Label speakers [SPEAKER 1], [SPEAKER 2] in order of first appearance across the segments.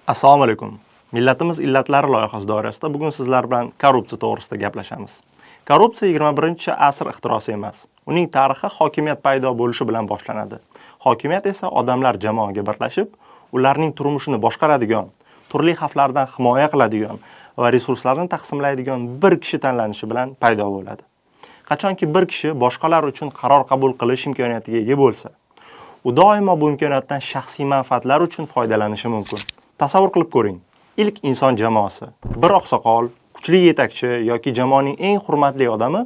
[SPEAKER 1] Assalomu alaykum. Millatimiz illatlari loyihasi doirasida bugun sizlar bilan korrupsiya to'g'risida gaplashamiz. Korrupsiya 21-asr ixtirosi emas. Uning tarixi hokimiyat paydo bo'lishi bilan boshlanadi. Hokimiyat esa odamlar jamoaga birlashib, ularning turmushini boshqaradigan, turli xavflardan himoya qiladigan va resurslarni taqsimlaydigan bir kishi tanlanishi bilan paydo bo'ladi. Qachonki bir kishi boshqalar uchun qaror qabul qilish imkoniyatiga ega bo'lsa, u doimo bu imkoniyatdan shaxsiy manfaatlar uchun foydalanishi mumkin. Tasavvur qilib ko'ring. Ilk inson jamoasi, bir oqsoqol, kuchli yetakchi yoki jamoaning eng hurmatli odami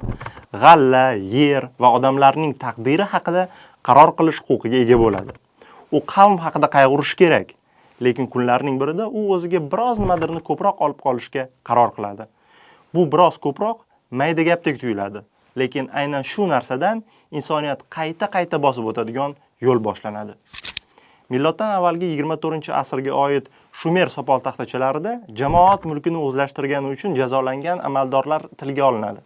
[SPEAKER 1] g'alla, yer va odamlarning taqdiri haqida qaror qilish huquqiga ega bo'ladi. U qavm haqida qayg'urishi kerak, lekin kunlarning birida u o'ziga biroz nimadirni ko'proq olib qolishga qaror qiladi. Bu biroz ko'proq mayda gapdek tuyuladi, lekin aynan shu narsadan insoniyat qayta bosib o'tadigan yo'l boshlanadi. Millatdan avvalgi 24-asrga oid Shumer sopol taxtachalarida jamoat mulkini o'zlashtirgani uchun jazolangan amaldorlar tilga olinadi.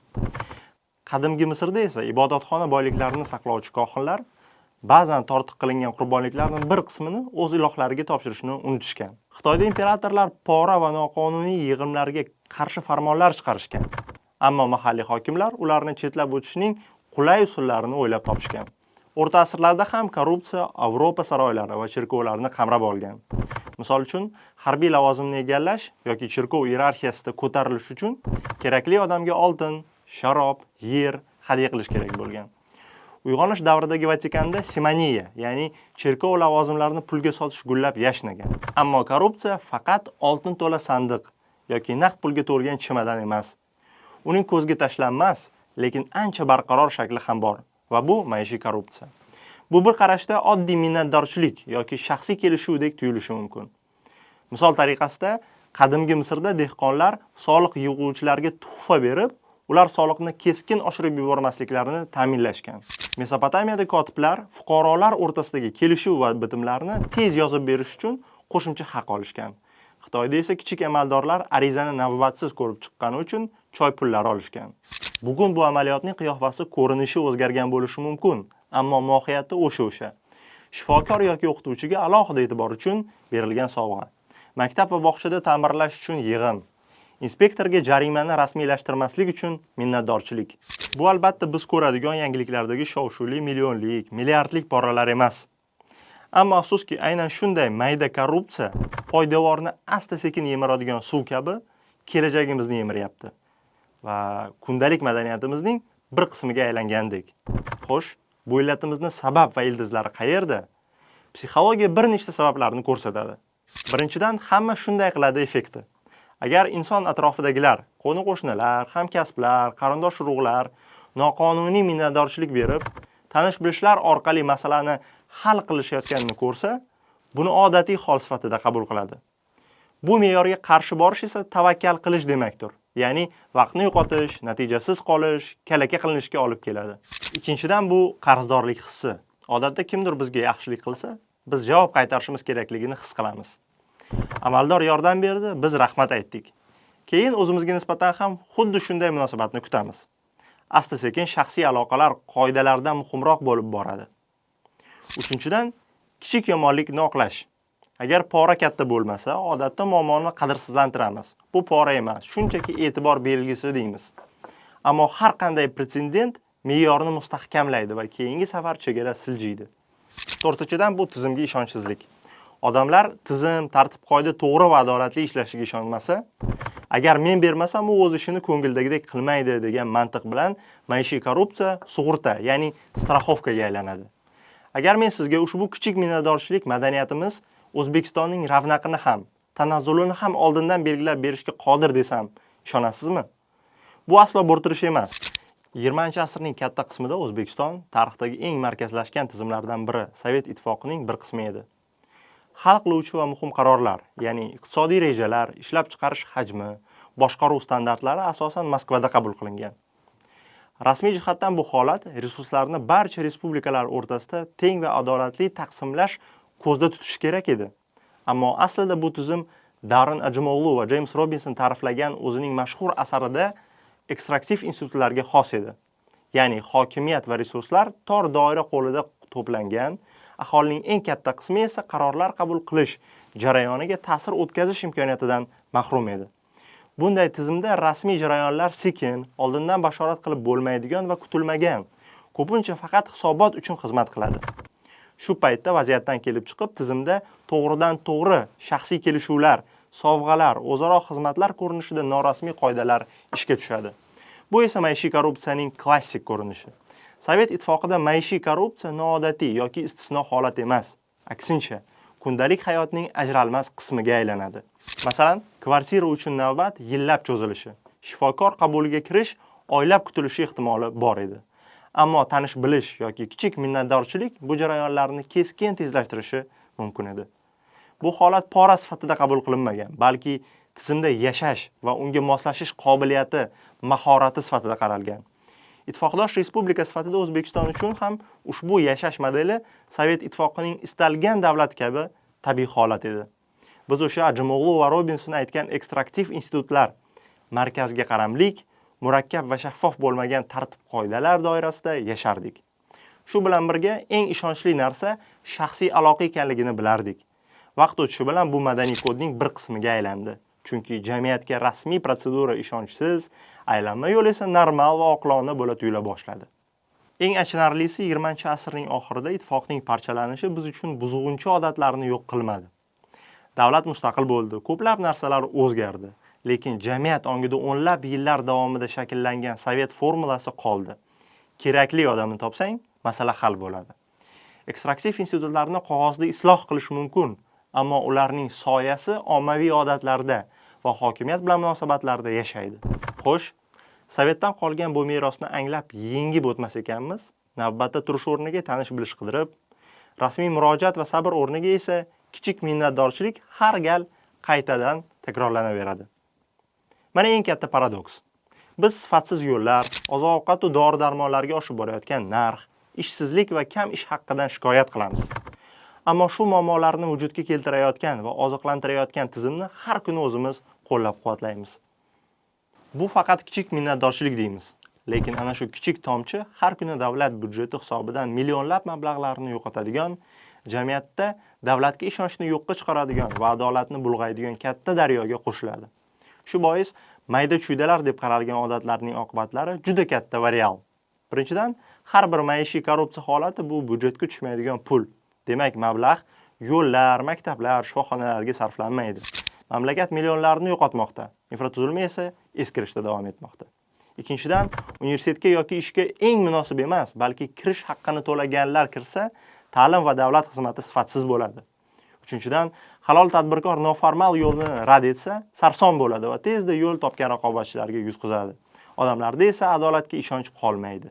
[SPEAKER 1] Qadimgi Misrda esa ibodatxona boyliklarini saqlovchi kohinlar ba'zan tortiq qilingan qurbonliklarning bir qismini o'z ilohlariga topshirishni unutishgan. Xitoyda imperatorlar pora va noqonuniy yig'imlarga qarshi farmonlar chiqarishgan. Ammo mahalliy hokimlar ularni chetlab o'tishning qulay usullarini o'ylab topishgan. O'rta asrlarda ham korrupsiya Yevropa saroylari va cherkovlarni qamrab olgan. Misol uchun, harbiy lavozimni egallash yoki cherkov iyerarxiyasida ko'tarilish uchun kerakli odamga oltin, sharob, yer hadya qilish kerak bo'lgan. Uyg'onish davridagi Vatikanda simoniya, ya'ni cherkov lavozimlarini pulga sotish gullab yashnagan. Ammo korrupsiya faqat oltin to'la sandiq yoki naqd pulga to'lgan chimadan emas. Uning ko'zga tashlanmas, lekin ancha barqaror shakli ham bor. Va bu maishiy korrupsiya. Bu bir qarashda oddiy minnatdorchilik yoki shaxsiy kelishuvdek tuyulishi mumkin. Misol tariqasida, qadimgi Misrda dehqonlar soliq yig'uvchilarga tuhfa berib, ular soliqni keskin oshirib yubormasliklarini ta'minlashgan. Mesopotamiyada kotiblar fuqarolar o'rtasidagi kelishuv va bitimlarni tez yozib berish uchun qo'shimcha haq olishgan. Xitoyda esa kichik amaldorlar arizani navbatsiz ko'rib chiqqani uchun choy pullari olishgan. Bugun bu amaliyotning qiyofasi ko'rinishi o'zgargan bo'lishi mumkin, ammo mohiyati o'sha. Shifokor yoki o'qituvchiga alohida e'tibor uchun berilgan sovg'a. Maktab va bog'chada ta'mirlash uchun yig'im. Inspektorga jarimani rasmiylashtirmaslik uchun minnatdorchilik. Bu albatta biz ko'radigan yangiliklardagi shov-shuvli millionlik, milliardlik poralar emas. Ammo afsuski, aynan shunday mayda korrupsiya poydevorni asta-sekin yemiradigan suv kabi kelajagimizni yemiryapti va kundalik madaniyatimizning bir qismiga aylangandek. Xo'sh, bu illatimizni sabab va ildizlari qayerda? Psixologiya bir nechta sabablarni ko'rsatadi. Birinchidan, hamma shunday qiladi effekti. Agar inson atrofidagilar, qo'ni-qo'shnilar, hamkasblar, qarindosh-urug'lar noqonuniy minnatdorchilik berib, tanish-bilishlar orqali masalani hal qilishayotganini ko'rsa, buni odatiy hol sifatida qabul qiladi. Bu me'yorga qarshi borish esa tavakkal qilish demakdir. Ya'ni vaqtni yo'qotish, natijasiz qolish, kalaka qilinishga olib keladi. Ikkinchidan, bu qarzdorlik hissi. Odatda kimdir bizga yaxshilik qilsa, biz javob qaytarishimiz kerakligini his qilamiz. Amaldor yordam berdi, biz rahmat aytdik. Keyin o'zimizga nisbatan ham xuddi shunday munosabatni kutamiz. Asta-sekin shaxsiy aloqalar qoidalardan muhimroq bo'lib boradi. Uchinchidan, kichik yomonlikni oqlash. Agar pora katta bo'lmasa, odatda muammoni qadrsizlantiramiz. Bu pora emas, shunchaki e'tibor belgisi deymiz. Ammo har qanday pretendent me'yorni mustahkamlaydi va keyingi safar chegara siljiydi. To'rtinchidan, bu tizimga ishonchsizlik. Odamlar tizim, tartib-qoida to'g'ri va adolatli ishlashiga ishonmasa, agar men bermasam, u o'z ishini ko'ngildagidek qilmaydi degan mantiq bilan maishiy korrupsiya sug'urta, ya'ni strafovkaga aylanadi. Agar men sizga ushbu kichik minnatdorchilik madaniyatimiz O'zbekistonning ravnaqini ham, tanazzulini ham oldindan belgilab berishga qodir desam, ishonasizmi? Bu aslo bo'rtirish emas. 20-asrning katta qismida O'zbekiston tarixdagi eng markazlashgan tizimlardan biri Sovet ittifoqining bir qismi edi. Hal qiluvchi va muhim qarorlar, ya'ni iqtisodiy rejalar, ishlab chiqarish hajmi, boshqaruv standartlari asosan Moskvada qabul qilingan. Rasmiy jihatdan bu holat resurslarni barcha respublikalar o'rtasida teng va adolatli taqsimlash ko'zda tutish kerak edi. Ammo aslida bu tizim Darren Acemoglu va James Robinson ta'riflagan o'zining mashhur asarida ekstraktiv institutlarga xos edi. Ya'ni hokimiyat va resurslar tor doira qo'lida to'plangan, aholining eng katta qismi esa qarorlar qabul qilish, jarayoniga ta'sir o'tkazish imkoniyatidan mahrum edi. Bunday tizimda rasmiy jarayonlar sekin, oldindan bashorat qilib bo'lmaydigan va kutilmagan, ko'pincha faqat hisobot uchun xizmat qiladi. Shu paytda vaziyatdan kelib chiqib, tizimda to'g'ridan-to'g'ri shaxsiy kelishuvlar, sovg'alar, o'zaro xizmatlar ko'rinishida norasmiy qoidalar ishga tushadi. Bu esa maishiy korrupsiyaning klassik ko'rinishi. Sovet ittifoqida maishiy korrupsiya noodatiy yoki istisno holat emas. Aksincha, kundalik hayotning ajralmas qismiga aylanadi. Masalan, kvartira uchun navbat yillab cho'zilishi, shifokor qabuliga kirish oylab kutilishi ehtimoli bor edi. Ammo tanish-bilish yoki kichik minnatdorchilik bu jarayonlarni keskin tezlashtirishi mumkin edi. Bu holat pora sifatida qabul qilinmagan, balki tizimda yashash va unga moslashish qobiliyati, mahorati sifatida qaralgan. Ittifoqdosh respublika sifatida O'zbekiston uchun ham ushbu yashash modeli Sovet ittifoqining istalgan davlat kabi tabiiy holat edi. Biz o'sha Ajimoğlu va Robinson aytgan ekstraktiv institutlar, markazga qaramlik, murakkab va shaffof bo'lmagan tartib-qoidalar doirasida yashardik. Shu bilan birga eng ishonchli narsa shaxsiy aloqa ekanligini bilardik. Vaqt o'tishi bilan bu madaniy kodning bir qismiga aylandi. Chunki jamiyatga rasmiy protsedura ishonchsiz, aylanma yo'l esa normal va oqilona bo'la tuyula boshladi. Eng achinarlisi 20-asrning oxirida ittifoqning parchalanishi biz uchun buzg'unchi odatlarni yo'q qilmadi. Davlat mustaqil bo'ldi, ko'plab narsalar o'zgardi. Lekin jamiyat ongida o'nlab yillar davomida shakllangan sovet formulasi qoldi. Kerakli odamni topsang, masala hal bo'ladi. Ekstraktiv institutlarni qog'ozda isloh qilish mumkin, ammo ularning soyasi ommaviy odatlarda va hokimiyat bilan munosabatlarda yashaydi. Xo'sh, sovetdan qolgan bu merosni anglab yengib o'tmas ekanmiz, navbatda turish o'rniga tanish-bilish qidirib, rasmiy murojaat va sabr o'rniga esa kichik minnatdorchilik har gal qaytadan takrorlanaveradi. Mana eng katta paradoks. Biz sifatsiz yo'llar, oziq-ovqat va dori-darmonlarga oshib borayotgan narx, ishsizlik va kam ish haqidan shikoyat qilamiz. Ammo shu muammolarni vujudga keltirayotgan va oziqlantirayotgan tizimni har kuni o'zimiz qo'llab-quvvatlaymiz. Bu faqat kichik minnatdorchilik deymiz. Lekin ana shu kichik tomchi har kuni davlat byudjeti hisobidan millionlab mablag'larni yo'qotadigan, jamiyatda davlatga ishonchni yo'qqa chiqaradigan va adolatni bulg'aydigan katta daryoga qo'shiladi. Shu bois mayda-chuydalar deb qaralgan odatlarning oqibatlari juda katta va real. Birinchidan, har bir maishiy korrupsiya holati bu byudjetga tushmaydigan pul. Demak, mablag' yo'llar, maktablar, shifoxonalarga sarflanmaydi. Mamlakat millionlarni yo'qotmoqda, infratuzilma esa eskirishda davom etmoqda. Ikkinchidan, universitetga yoki ishga eng munosib emas, balki kirish haqqini to'laganlar kirsa, ta'lim va davlat xizmati sifatsiz bo'ladi. Uchinchidan, halol tadbirkor noformal yo'lni rad etsa, sarson bo'ladi va tezda yo'l topgan raqobatchilarga yutqizadi. Odamlarda esa adolatga ishonch qolmaydi.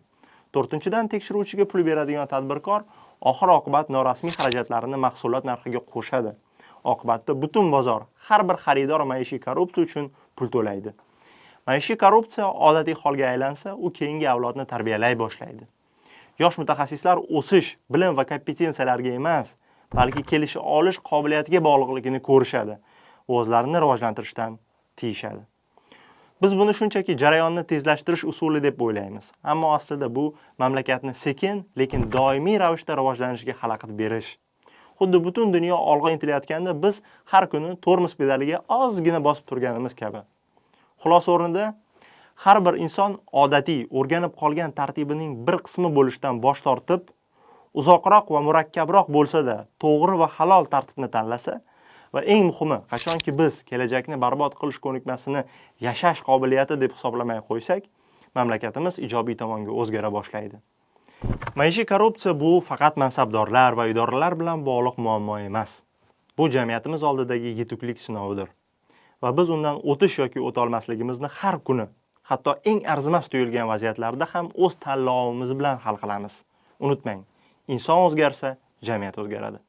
[SPEAKER 1] To'rtinchidan, tekshiruvchiga pul beradigan tadbirkor oxir-oqibat norasmiy xarajatlarini mahsulot narxiga qo'shadi. Oqibatda butun bozor, har bir xaridor maishiy korrupsiya uchun pul to'laydi. Maishiy korrupsiya odatiy holga aylansa, u keyingi avlodni tarbiyalay boshlaydi. Yosh mutaxassislar o'sish, bilim va kompetensiyalarga emas, balki kelisha olish qobiliyatiga bog'liqligini ko'rishadi va o'zlarini rivojlantirishdan tiyishadi. Biz buni shunchaki jarayonni tezlashtirish usuli deb o'ylaymiz, ammo aslida bu mamlakatni sekin, lekin doimiy ravishda rivojlanishiga xalaqit berish. Xuddi butun dunyo olg'a intilayotganda biz har kuni tormoz pedaliga ozgina bosib turganimiz kabi. Xulosa o'rnida har bir inson odatiy, o'rganib qolgan tartibining bir qismi bo'lishdan bosh tortib, uzoqroq va murakkabroq bo'lsa-da, to'g'ri va halol tartibni tanlasa va eng muhimi, qachonki biz kelajakni barbod qilish ko'nikmasini yashash qobiliyati deb hisoblamay qo'ysak, mamlakatimiz ijobiy tomonga o'zgara boshlaydi. Maishiy korrupsiya bu faqat mansabdorlar va idoralar bilan bog'liq muammo emas. Bu jamiyatimiz oldidagi yetuklik sinovidir. Va biz undan o'tish yoki o'tolmasligimizni har kuni, hatto eng arzimas tuyulgan vaziyatlarda ham o'z tanlovimiz bilan hal qilamiz. Unutmang, inson o'zgarsa, jamiyat o'zgaradi.